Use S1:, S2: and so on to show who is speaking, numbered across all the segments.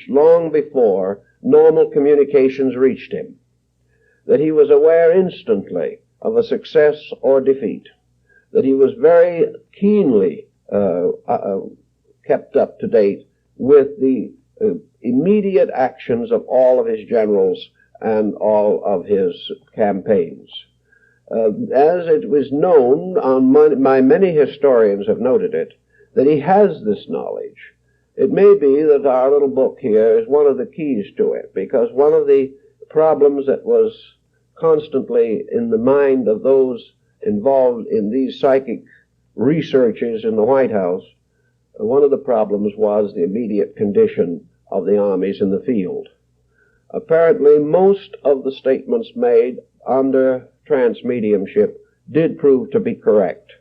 S1: long before normal communications reached him, that he was aware instantly of a success or defeat, that he was very keenly kept up to date with the immediate actions of all of his generals and all of his campaigns. As it was known, many historians have noted it, that he has this knowledge. It may be that our little book here is one of the keys to it, because one of the problems that was constantly in the mind of those involved in these psychic researches in the White House, one of the problems was the immediate condition of the armies in the field. Apparently, most of the statements made under trance mediumship did prove to be correct.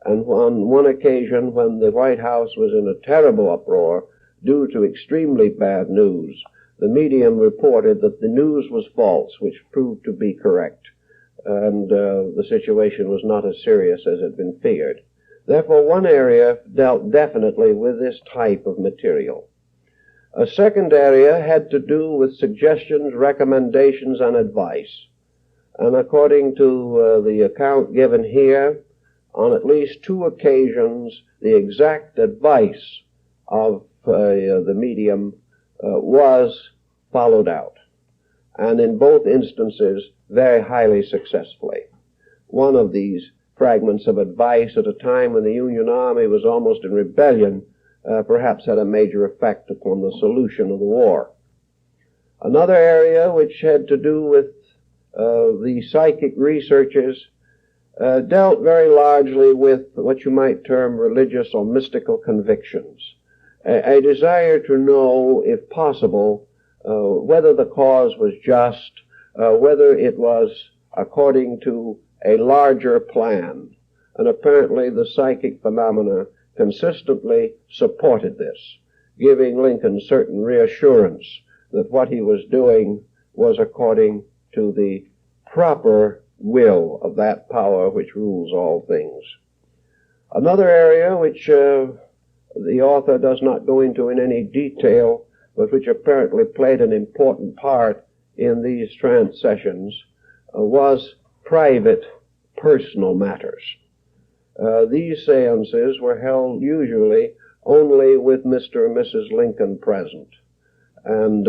S1: And on one occasion, when the White House was in a terrible uproar due to extremely bad news, the medium reported that the news was false, which proved to be correct, and the situation was not as serious as had been feared. Therefore, one area dealt definitely with this type of material. A second area had to do with suggestions, recommendations, and advice. And according to the account given here, on at least 2 occasions, the exact advice of the medium was followed out, and in both instances, very highly successfully. One of these fragments of advice at a time when the Union Army was almost in rebellion perhaps had a major effect upon the solution of the war. Another area which had to do with the psychic researches dealt very largely with what you might term religious or mystical convictions. A desire to know, if possible, whether the cause was just, whether it was according to a larger plan. And apparently the psychic phenomena consistently supported this, giving Lincoln certain reassurance that what he was doing was according to the proper will of that power which rules all things. Another area which the author does not go into in any detail, but which apparently played an important part in these trance sessions, was private, personal matters. These seances were held usually only with Mr. and Mrs. Lincoln present, and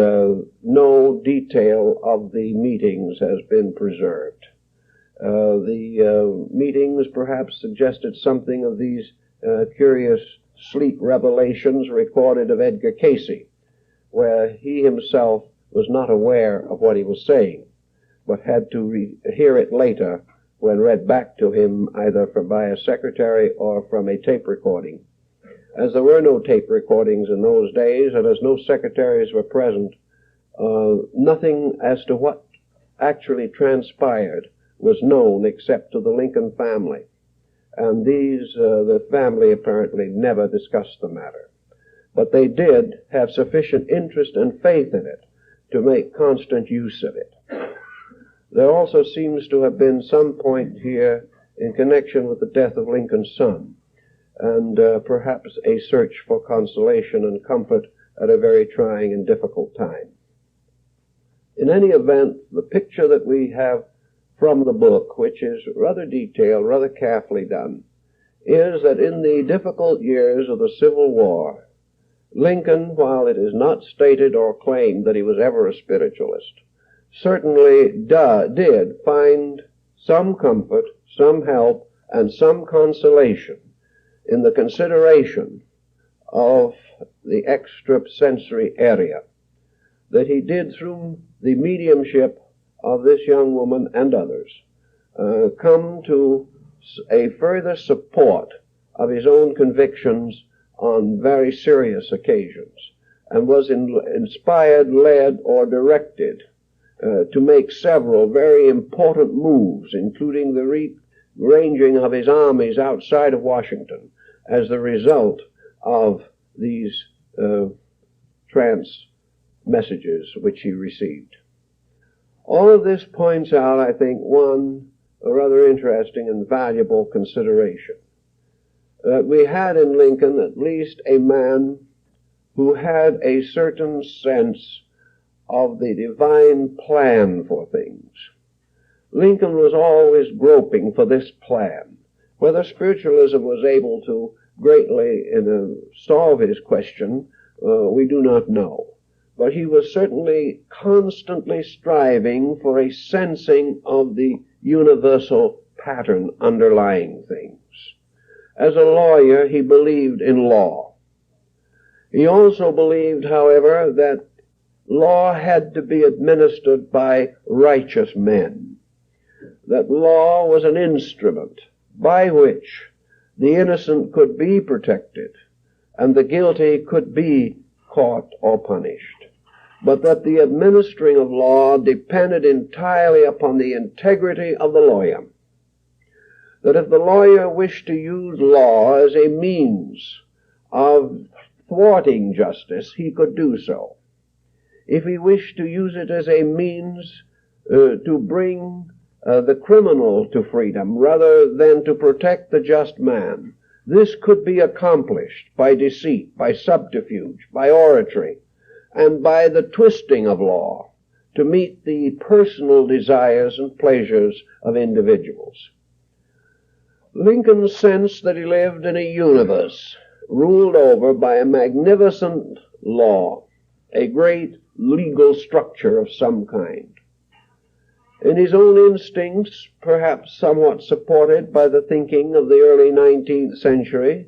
S1: no detail of the meetings has been preserved. The meetings perhaps suggested something of these curious sleep revelations recorded of Edgar Cayce, where he himself was not aware of what he was saying, but had to hear it later when read back to him either by a secretary or from a tape recording. As there were no tape recordings in those days, and as no secretaries were present, nothing as to what actually transpired was known except to the Lincoln family. And the family apparently never discussed the matter. But they did have sufficient interest and faith in it to make constant use of it. There also seems to have been some point here in connection with the death of Lincoln's son, and perhaps a search for consolation and comfort at a very trying and difficult time. In any event, the picture that we have from the book, which is rather detailed, rather carefully done, is that in the difficult years of the Civil War, Lincoln, while it is not stated or claimed that he was ever a spiritualist, certainly did find some comfort, some help, and some consolation in the consideration of the extrasensory area, that he did through the mediumship of this young woman and others come to a further support of his own convictions on very serious occasions, and was inspired, led, or directed to make several very important moves, including the ranging of his armies outside of Washington as the result of these trance messages which he received. All of this points out, I think, one rather interesting and valuable consideration. That we had in Lincoln at least a man who had a certain sense of the divine plan for things. Lincoln was always groping for this plan. Whether spiritualism was able to greatly solve his question, we do not know. But he was certainly constantly striving for a sensing of the universal pattern underlying things. As a lawyer, he believed in law. He also believed, however, that law had to be administered by righteous men, that law was an instrument by which the innocent could be protected and the guilty could be caught or punished, but that the administering of law depended entirely upon the integrity of the lawyer. That if the lawyer wished to use law as a means of thwarting justice, he could do so. If he wished to use it as a means to bring the criminal to freedom rather than to protect the just man, this could be accomplished by deceit, by subterfuge, by oratory, and by the twisting of law to meet the personal desires and pleasures of individuals. Lincoln sensed that he lived in a universe ruled over by a magnificent law, a great legal structure of some kind. In his own instincts, perhaps somewhat supported by the thinking of the early 19th century,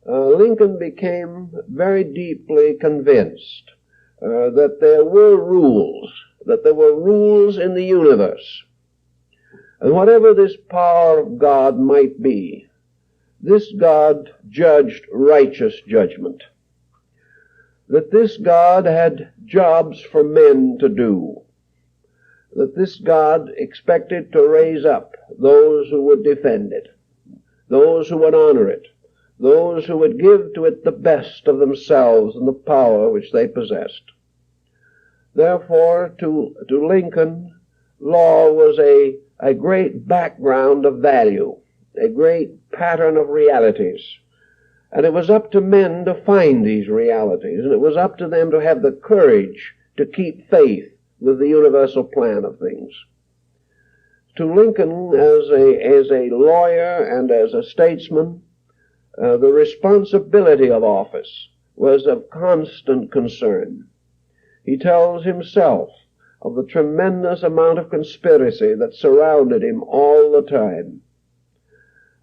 S1: Lincoln became very deeply convinced that there were rules in the universe. And whatever this power of God might be, this God judged righteous judgment. That this God had jobs for men to do. That this God expected to raise up those who would defend it, those who would honor it, those who would give to it the best of themselves and the power which they possessed. Therefore, to Lincoln, law was a great background of value, a great pattern of realities. And it was up to men to find these realities, and it was up to them to have the courage to keep faith with the universal plan of things. To Lincoln, as a lawyer and as a statesman, the responsibility of office was of constant concern. He tells himself of the tremendous amount of conspiracy that surrounded him all the time,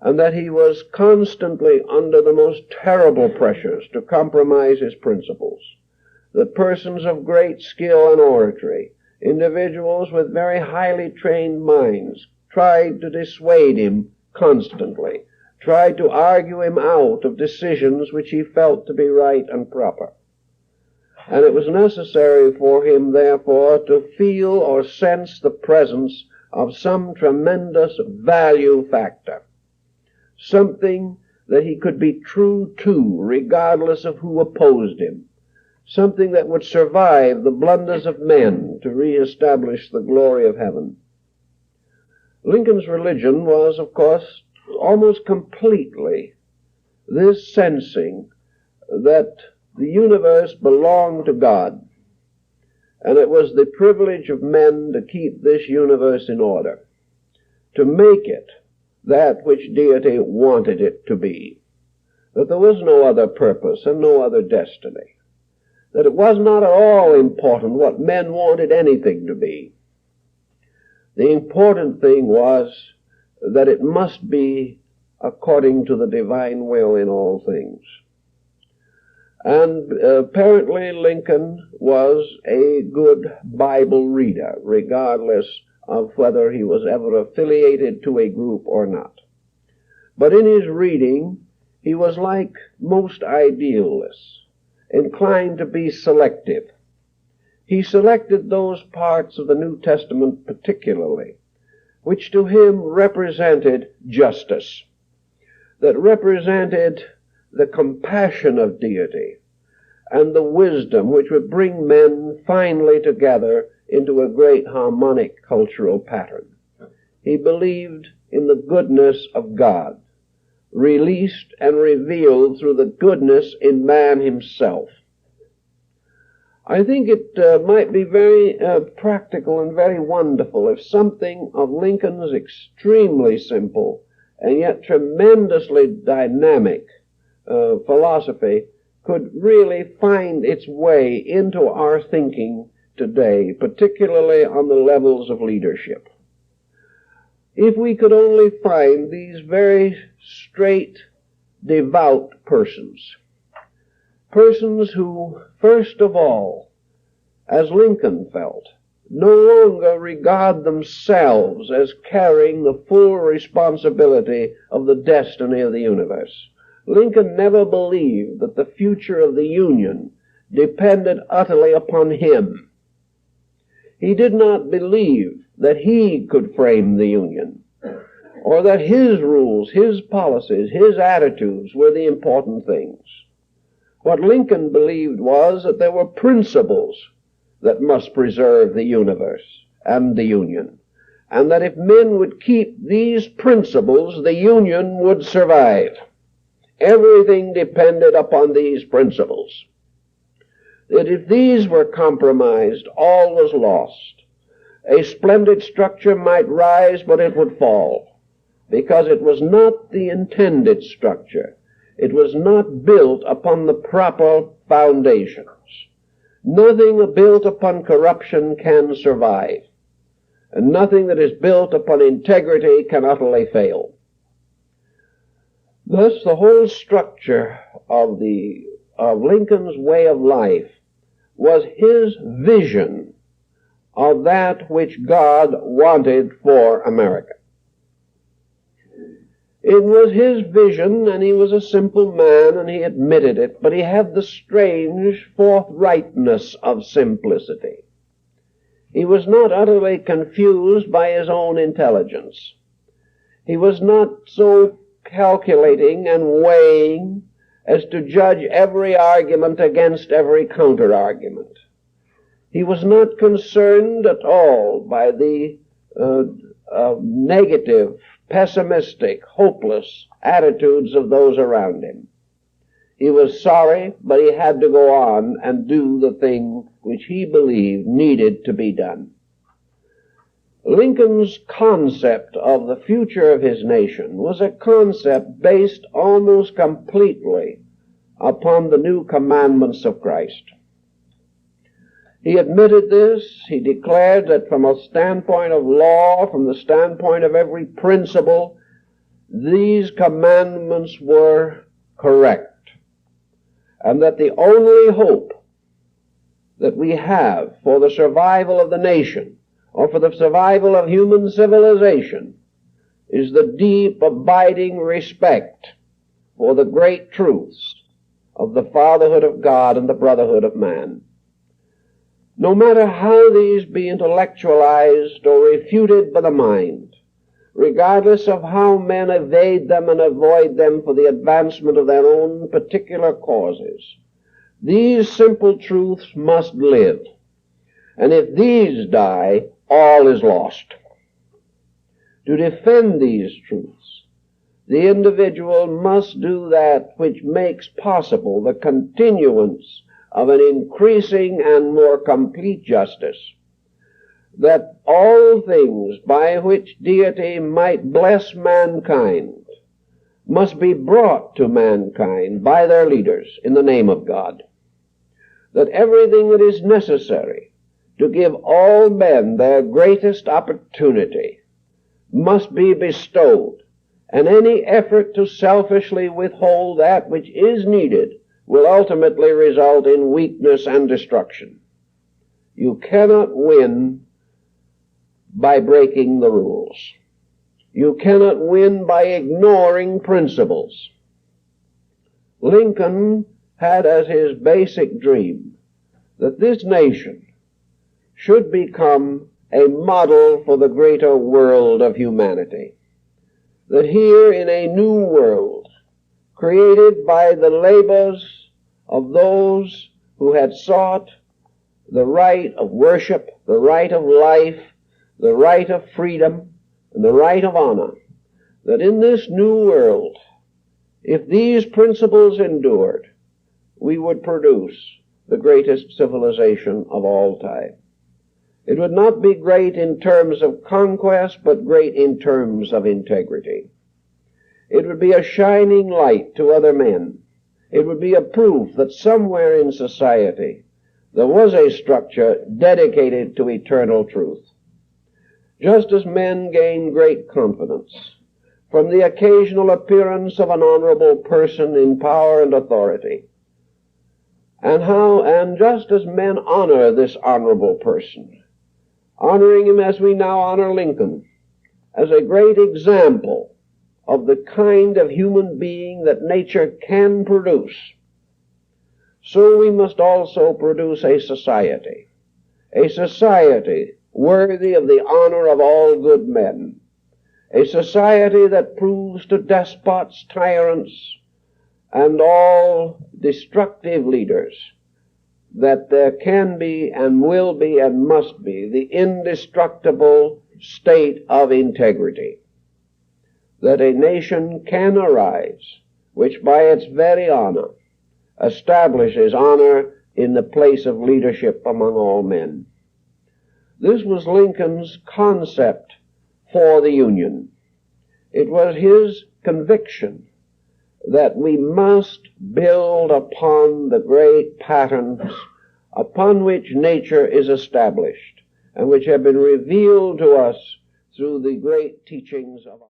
S1: and that he was constantly under the most terrible pressures to compromise his principles. That persons of great skill in oratory, individuals with very highly trained minds, tried to dissuade him constantly, tried to argue him out of decisions which he felt to be right and proper. And it was necessary for him, therefore, to feel or sense the presence of some tremendous value factor, something that he could be true to regardless of who opposed him, something that would survive the blunders of men to reestablish the glory of heaven. Lincoln's religion was, of course, almost completely this sensing that the universe belonged to God, and it was the privilege of men to keep this universe in order, to make it that which deity wanted it to be, that there was no other purpose and no other destiny, that it was not at all important what men wanted anything to be. The important thing was that it must be according to the divine will in all things. And apparently Lincoln was a good Bible reader, regardless of whether he was ever affiliated to a group or not. But in his reading, he was like most idealists, inclined to be selective. He selected those parts of the New Testament particularly, which to him represented justice, that represented the compassion of deity and the wisdom which would bring men finally together into a great harmonic cultural pattern. He believed in the goodness of God, released and revealed through the goodness in man himself. I think it might be very practical and very wonderful if something of Lincoln's extremely simple and yet tremendously dynamic philosophy could really find its way into our thinking today, particularly on the levels of leadership. If we could only find these very straight, devout persons who, first of all, as Lincoln felt, no longer regard themselves as carrying the full responsibility of the destiny of the universe. Lincoln never believed that the future of the Union depended utterly upon him. He did not believe that he could frame the Union, or that his rules, his policies, his attitudes were the important things. What Lincoln believed was that there were principles that must preserve the universe and the Union, and that if men would keep these principles, the Union would survive. Everything depended upon these principles. That if these were compromised, all was lost. A splendid structure might rise, but it would fall, because it was not the intended structure. It was not built upon the proper foundations. Nothing built upon corruption can survive, and nothing that is built upon integrity can utterly fail. Thus, the whole structure of Lincoln's way of life was his vision of that which God wanted for America. It was his vision, and he was a simple man, and he admitted it, but he had the strange forthrightness of simplicity. He was not utterly confused by his own intelligence. He was not so calculating and weighing as to judge every argument against every counter-argument. He was not concerned at all by the negative, pessimistic, hopeless attitudes of those around him. He was sorry, but he had to go on and do the thing which he believed needed to be done. Lincoln's concept of the future of his nation was a concept based almost completely upon the new commandments of Christ. He admitted this. He declared that from a standpoint of law, from the standpoint of every principle, these commandments were correct, and that the only hope that we have for the survival of the nation, or for the survival of human civilization, is the deep, abiding respect for the great truths of the fatherhood of God and the brotherhood of man. No matter how these be intellectualized or refuted by the mind, regardless of how men evade them and avoid them for the advancement of their own particular causes, these simple truths must live. And if these die, all is lost. To defend these truths, the individual must do that which makes possible the continuance of an increasing and more complete justice, that all things by which deity might bless mankind must be brought to mankind by their leaders in the name of God, that everything that is necessary to give all men their greatest opportunity must be bestowed, and any effort to selfishly withhold that which is needed will ultimately result in weakness and destruction. You cannot win by breaking the rules. You cannot win by ignoring principles. Lincoln had as his basic dream that this nation should become a model for the greater world of humanity. That here in a new world, created by the labors of those who had sought the right of worship, the right of life, the right of freedom, and the right of honor, that in this new world, if these principles endured, we would produce the greatest civilization of all time. It would not be great in terms of conquest, but great in terms of integrity. It would be a shining light to other men. It would be a proof that somewhere in society there was a structure dedicated to eternal truth. Just as men gain great confidence from the occasional appearance of an honorable person in power and authority, and just as men honor this honorable person, honoring him as we now honor Lincoln, as a great example of the kind of human being that nature can produce, so we must also produce a society worthy of the honor of all good men, a society that proves to despots, tyrants, and all destructive leaders that there can be and will be and must be the indestructible state of integrity, that a nation can arise which by its very honor establishes honor in the place of leadership among all men. This was Lincoln's concept for the Union. It was his conviction that we must build upon the great patterns upon which nature is established and which have been revealed to us through the great teachings of